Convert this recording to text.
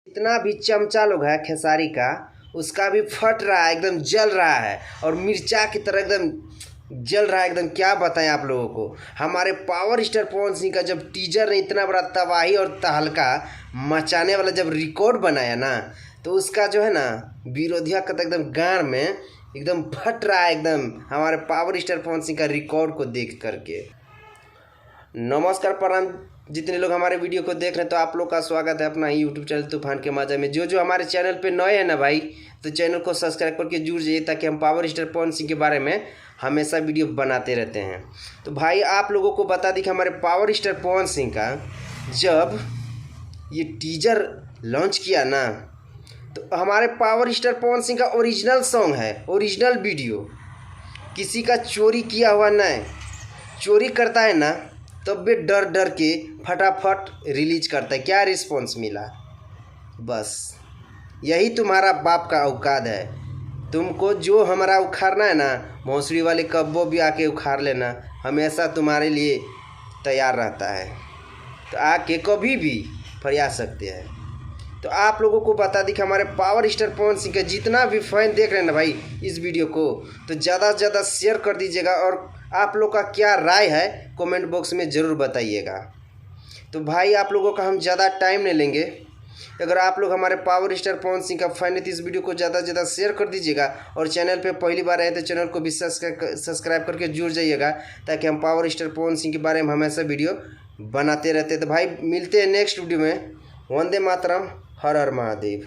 इतना भी चमचा लोग है खेसारी का, उसका भी फट रहा है, एकदम जल रहा है और मिर्चा की तरह एकदम जल रहा है एकदम। क्या बताएं आप लोगों को। हमारे पावर स्टार पवन सिंह का जब टीजर ने इतना बड़ा तबाही और तहलका मचाने वाला जब रिकॉर्ड बनाया ना, तो उसका जो है ना विरोधिया का एकदम गाड़ में एकदम फट रहा है एकदम, हमारे पावर स्टार पवन सिंह का रिकॉर्ड को देख करके। नमस्कार प्रणाम जितने लोग हमारे वीडियो को देख रहे हैं, तो आप लोग का स्वागत है अपना यूट्यूब चैनल तूफान के माजा में। जो हमारे चैनल पे नए हैं ना भाई, तो चैनल को सब्सक्राइब करके जुड़ जाइए, ताकि हम पावर स्टार पवन सिंह के बारे में हमेशा वीडियो बनाते रहते हैं। तो भाई आप लोगों को बता दें कि हमारे पावर स्टार पवन सिंह का जब ये टीजर लॉन्च किया ना, तो हमारे पावर स्टार पवन सिंह का ओरिजिनल सॉन्ग है, ओरिजिनल वीडियो, किसी का चोरी किया हुआ नहीं। चोरी करता है ना तब भी डर डर के फटाफट रिलीज करता है। क्या रिस्पॉन्स मिला, बस यही तुम्हारा बाप का औकात है। तुमको जो हमारा उखाड़ना है ना, मौसरी वाले कब्बो भी आके उखाड़ लेना, हमेशा तुम्हारे लिए तैयार रहता है। तो आके कभी भी फरिया सकते हैं। तो आप लोगों को बता दी कि हमारे पावर स्टार पवन सिंह का जितना भी फैन देख रहे हैं ना भाई इस वीडियो को, तो ज़्यादा से ज़्यादा शेयर कर दीजिएगा, और आप लोग का क्या राय है कमेंट बॉक्स में ज़रूर बताइएगा। तो भाई आप लोगों का हम ज़्यादा टाइम नहीं लेंगे। अगर आप लोग हमारे पावर स्टार पवन सिंह का फैन है तो इस वीडियो को ज़्यादा से ज़्यादा शेयर कर दीजिएगा, और चैनल पे पहली बार आए तो चैनल को भी सब्सक्राइब करके जुड़ जाइएगा, ताकि हम पावर स्टार पवन सिंह के बारे में हमेशा वीडियो बनाते रहते हैं। तो भाई मिलते हैं नेक्स्ट वीडियो में। वंदे मातरम, हर हर महादेव।